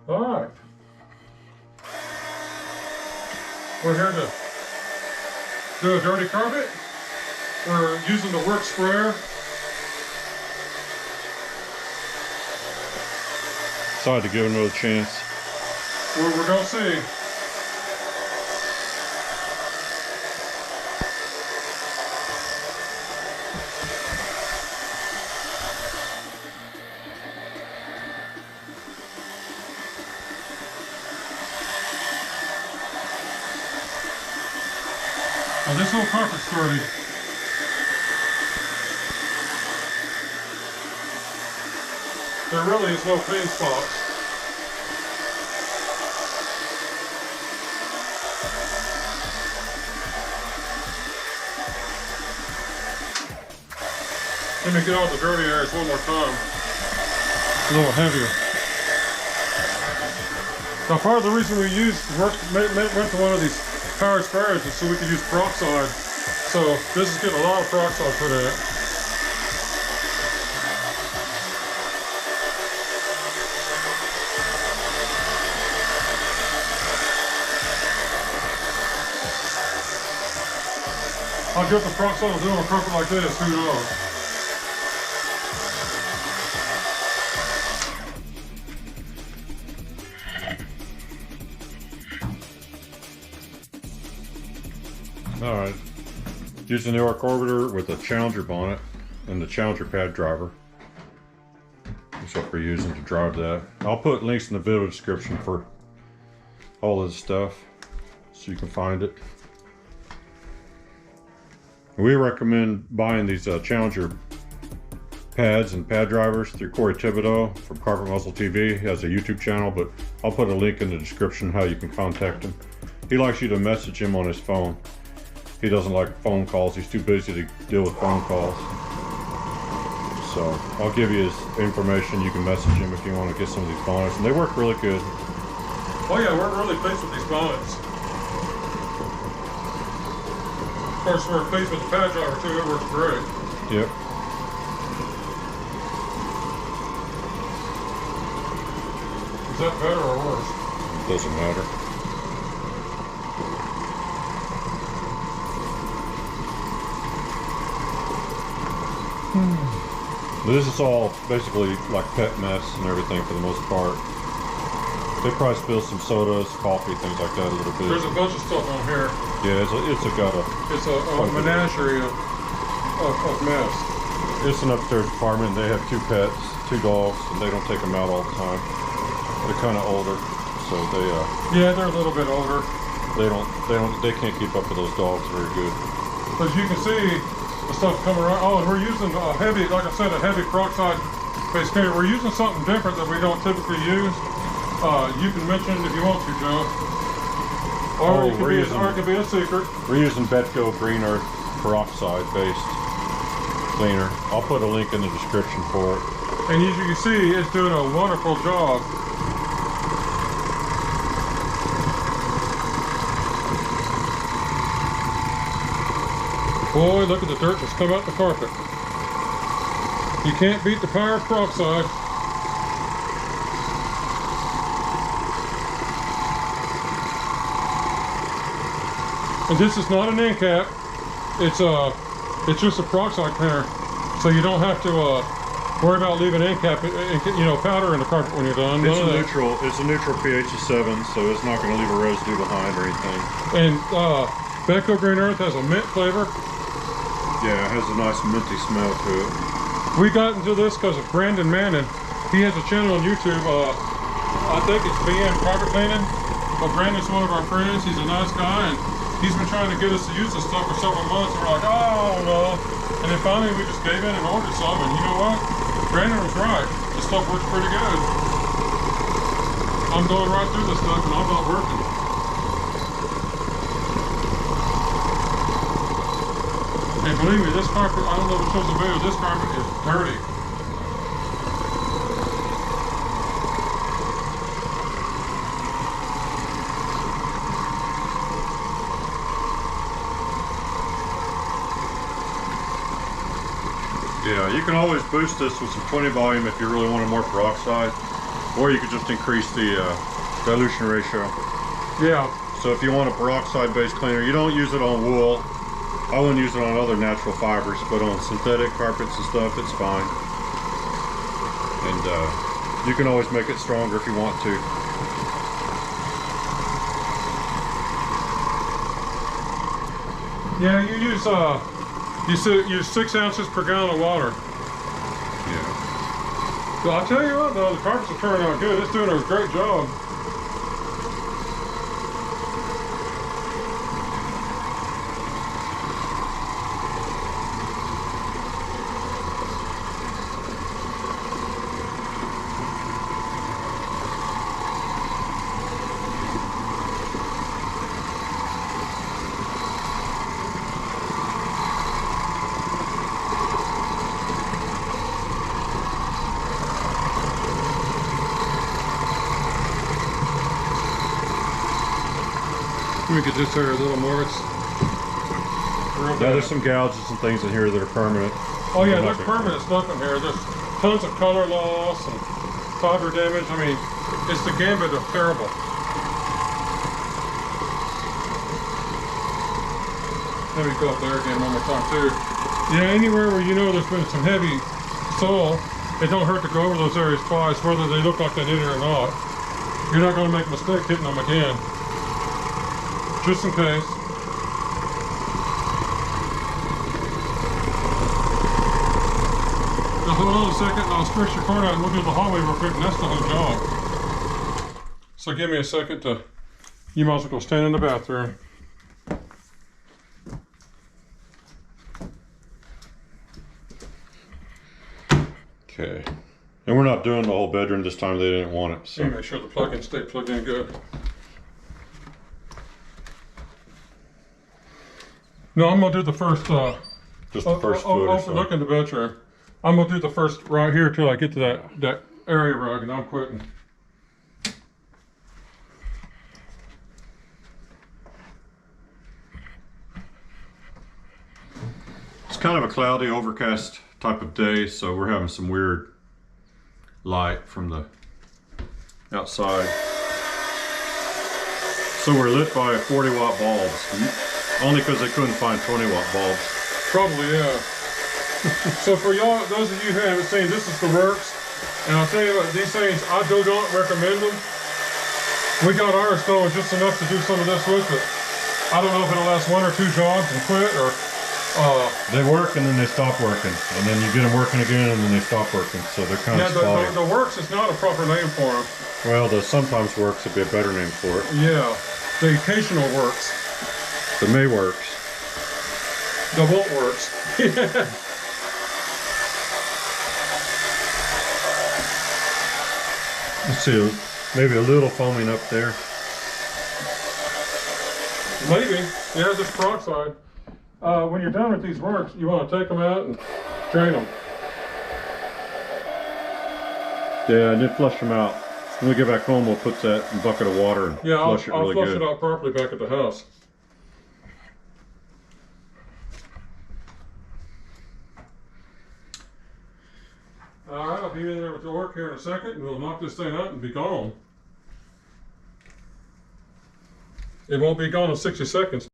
Alright. We're here to do a dirty carpet. We're using the WORX sprayer. Decided to give it another chance. We're gonna see. Now this whole carpet's dirty. There really is no clean spots. Let me get all the dirty areas one more time. A little heavier. Now part of the reason we went to one of these powered sprayers is so we could use peroxide. So this is getting a lot of peroxide put in it. I'll get the peroxide will do on a carpet like this, who knows? Alright, using the Oreck orbiter with a Challenger bonnet and the Challenger pad driver. That's what we're using to drive that. I'll put links in the video description for all this stuff so you can find it. We recommend buying these Challenger pads and pad drivers through Corey Thibodeau from Carpet Muzzle TV. He has a YouTube channel, but I'll put a link in the description how you can contact him. He likes you to message him on his phone. He doesn't like phone calls. He's too busy to deal with phone calls. So I'll give you his information. You can message him if you want to get some of these bonnets. And they work really good. Oh yeah, we're really pleased with these bonnets. Of course, we're pleased with the pad driver too. It works great. Yep. Is that better or worse? Doesn't matter. This is all basically like pet mess and everything for the most part. They probably spill some sodas, coffee, things like that a little bit. There's a bunch of stuff on here. Yeah, it's a gutter. It's a menagerie of mess. It's an upstairs apartment. They have 2 pets, 2 dogs, and they don't take them out all the time. They're kind of older, so they yeah, they're a little bit older. They can't keep up with those dogs very good. As you can see, the stuff coming around. Oh, and we're using a heavy, like I said, a heavy peroxide-based cleaner. We're using something different that we don't typically use. You can mention it if you want to, Joe. Or it could be a secret. We're using Betco Green Earth Peroxide-Based cleaner. I'll put a link in the description for it. And as you can see, it's doing a wonderful job. Boy, look at the dirt that's come out the carpet. You can't beat the power of peroxide. And this is not an end cap. It's just a peroxide cleaner, so you don't have to worry about leaving end cap, powder in the carpet when you're done. It's a neutral pH of 7, so it's not going to leave a residue behind or anything. And Betco Green Earth has a mint flavor. Yeah, it has a nice minty smell to it. We got into this because of Brandon Manning. He has a channel on YouTube. I think it's BM Carpet Cleaning. But Brandon's one of our friends. He's a nice guy, and he's been trying to get us to use this stuff for several months. And we're like, oh, I don't know. And then finally we just gave in and ordered some. And you know what? Brandon was right. This stuff works pretty good. I'm going right through this stuff, and I'm not working. And believe me, this carpet, I don't know if it shows the video, this carpet is dirty. Yeah, you can always boost this with some 20 volume if you really wanted more peroxide. Or you could just increase the dilution ratio. Yeah. So if you want a peroxide-based cleaner, you don't use it on wool. I wouldn't use it on other natural fibers, but on synthetic carpets and stuff, it's fine. And you can always make it stronger if you want to. Yeah, you use 6 ounces per gallon of water. Yeah. Well, I'll tell you what though, the carpets are turning out good. It's doing a great job. Let me get this area a little more. It's real bad. Now there's some gouges and things in here that are permanent. Oh yeah, there's permanent stuff in here. There's tons of color loss and fiber damage. I mean, it's the gambit of terrible. Let me go up there again one more time too. Yeah, anywhere where you know there's been some heavy soil, it don't hurt to go over those areas twice, whether they look like they did it or not. You're not going to make a mistake hitting them again. Just in case. Now hold on a second and I'll stretch your cord out and we'll do the hallway real quick and that's the whole job. So give me a second to, you might as well go stand in the bathroom. Okay. And we're not doing the whole bedroom this time, they didn't want it. So Make sure the plug-ins stay plugged in good. No, I'm gonna do the first just the first foot or so. Look in the bedroom. I'm gonna do the first right here till I get to that area rug and I'm quitting. It's kind of a cloudy, overcast type of day, so we're having some weird light from the outside. So we're lit by 40-watt bulbs. Only because they couldn't find 20-watt bulbs. Probably, yeah. So for y'all, those of you who haven't seen, this is the WORX. And I'll tell you what, these things, I do not recommend them. We got ours going just enough to do some of this with it. I don't know if it'll last 1 or 2 jobs and quit, or... they work and then they stop working. And then you get them working again and then they stop working. So they're kind of spotty. The WORX is not a proper name for them. Well, the sometimes WORX would be a better name for it. Yeah. The occasional WORX. The May works. The won't works. Let's see, maybe a little foaming up there. Maybe. Yeah, just peroxide. When you're done with these WORX, you want to take them out and drain them. Yeah, and then flush them out. When we get back home, we'll put that in a bucket of water and flush it really good. I'll flush it out properly back at the house. Alright, I'll be in there with the work here in a second and we'll knock this thing out and be gone. It won't be gone in 60 seconds.